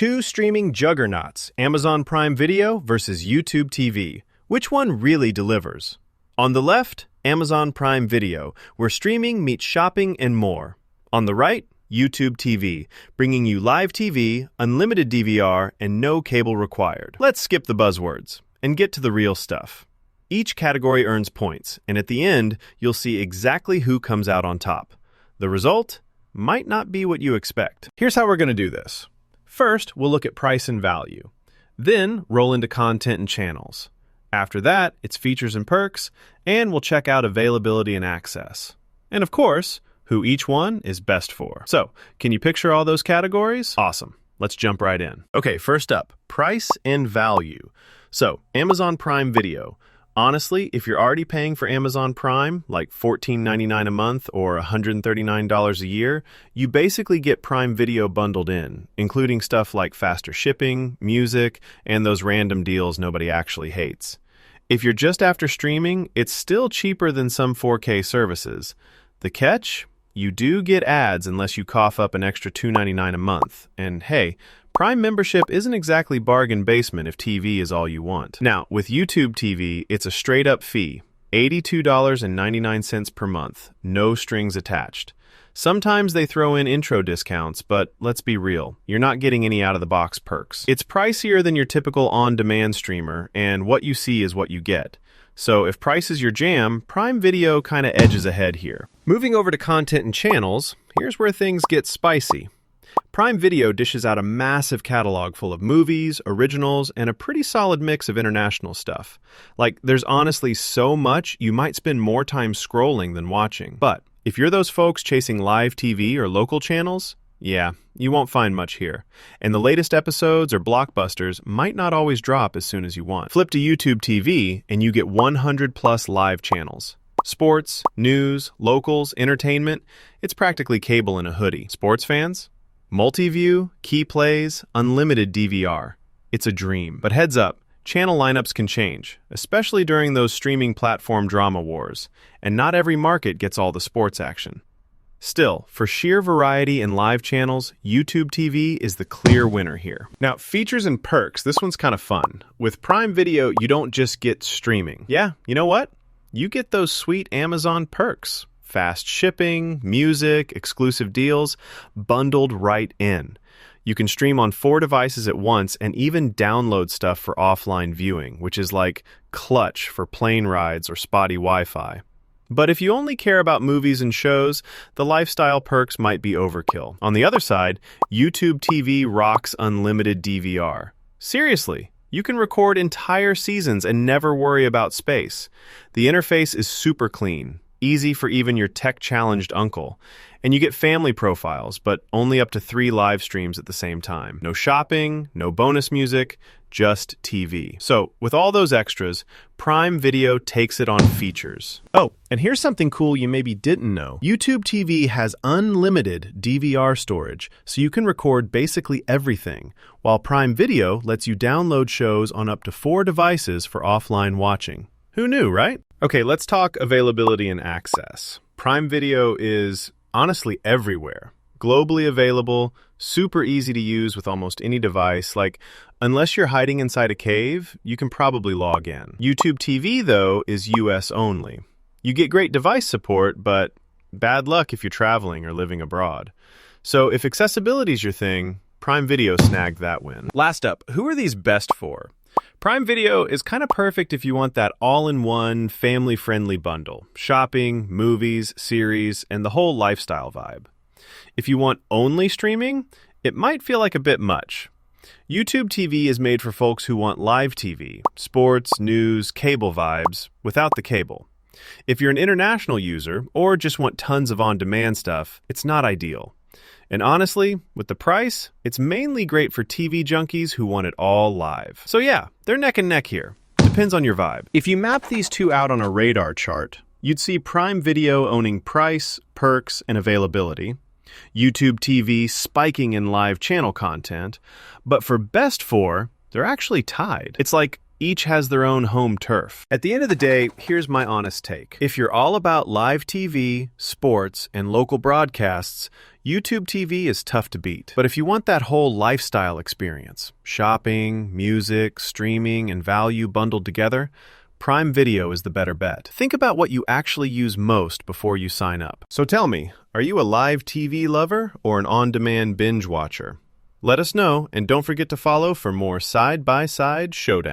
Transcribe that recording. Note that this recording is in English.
Two streaming juggernauts, Amazon Prime Video versus YouTube TV. Which one really delivers? On the left, Amazon Prime Video, where streaming meets shopping and more. On the right, YouTube TV, bringing you live TV, unlimited DVR, and no cable required. Let's skip the buzzwords and get to the real stuff. Each category earns points, and at the end, you'll see exactly who comes out on top. The result might not be what you expect. Here's how we're going to do this. First, we'll look at price and value. Then, roll into content and channels. After that, it's features and perks, and we'll check out availability and access. And of course, who each one is best for. So, can you picture all those categories? Awesome. Let's jump right in. Okay, first up, price and value. So, Amazon Prime Video. Honestly, if you're already paying for Amazon Prime, like $14.99 a month or $139 a year, you basically get Prime Video bundled in, including stuff like faster shipping, music, and those random deals nobody actually hates. If you're just after streaming, it's still cheaper than some 4K services. The catch? You do get ads unless you cough up an extra $2.99 a month. And hey, Prime membership isn't exactly bargain basement if TV is all you want. Now, with YouTube TV, it's a straight-up fee, $82.99 per month, no strings attached. Sometimes they throw in intro discounts, but let's be real, you're not getting any out-of-the-box perks. It's pricier than your typical on-demand streamer, and what you see is what you get. So if price is your jam, Prime Video kind of edges ahead here. Moving over to content and channels, here's where things get spicy. Prime Video dishes out a massive catalog full of movies, originals, and a pretty solid mix of international stuff. Like, there's honestly so much, you might spend more time scrolling than watching. But if you're those folks chasing live TV or local channels, yeah, you won't find much here. And the latest episodes or blockbusters might not always drop as soon as you want. Flip to YouTube TV, and you get 100 plus live channels. Sports, news, locals, entertainment, it's practically cable in a hoodie. Sports fans? Multi-view, key plays, unlimited DVR. It's a dream. But heads up, channel lineups can change, especially during those streaming platform drama wars, and not every market gets all the sports action. Still, for sheer variety and live channels, YouTube TV is the clear winner here. Now, features and perks, this one's kind of fun. With Prime Video, you don't just get streaming. Yeah, you know what? You get those sweet Amazon perks. Fast shipping, music, exclusive deals, bundled right in. You can stream on 4 devices at once and even download stuff for offline viewing, which is like clutch for plane rides or spotty Wi-Fi. But if you only care about movies and shows, the lifestyle perks might be overkill. On the other side, YouTube TV rocks unlimited DVR. Seriously, you can record entire seasons and never worry about space. The interface is super clean. Easy for even your tech-challenged uncle. And you get family profiles, but only up to 3 live streams at the same time. No shopping, no bonus music, just TV. So, with all those extras, Prime Video takes it on features. Oh, and here's something cool you maybe didn't know. YouTube TV has unlimited DVR storage, so you can record basically everything, while Prime Video lets you download shows on up to 4 devices for offline watching. Who knew, right? Okay, let's talk availability and access. Prime Video is honestly everywhere. Globally available, super easy to use with almost any device. Like, unless you're hiding inside a cave, you can probably log in. YouTube TV, though, is US only. You get great device support, but bad luck if you're traveling or living abroad. So if accessibility is your thing, Prime Video snagged that win. Last up, who are these best for? Prime Video is kind of perfect if you want that all-in-one, family-friendly bundle. Shopping, movies, series, and the whole lifestyle vibe. If you want only streaming, it might feel like a bit much. YouTube TV is made for folks who want live TV, sports, news, cable vibes, without the cable. If you're an international user, or just want tons of on-demand stuff, it's not ideal. And honestly, with the price, it's mainly great for TV junkies who want it all live. So yeah, they're neck and neck here. Depends on your vibe. If you map these two out on a radar chart, you'd see Prime Video owning price, perks, and availability, YouTube TV spiking in live channel content, but for best for, they're actually tied. It's like each has their own home turf. At the end of the day, here's my honest take. If you're all about live TV, sports, and local broadcasts, YouTube TV is tough to beat, but if you want that whole lifestyle experience, shopping, music, streaming, and value bundled together, Prime Video is the better bet. Think about what you actually use most before you sign up. So tell me, are you a live TV lover or an on-demand binge watcher? Let us know, and don't forget to follow for more side-by-side showdown.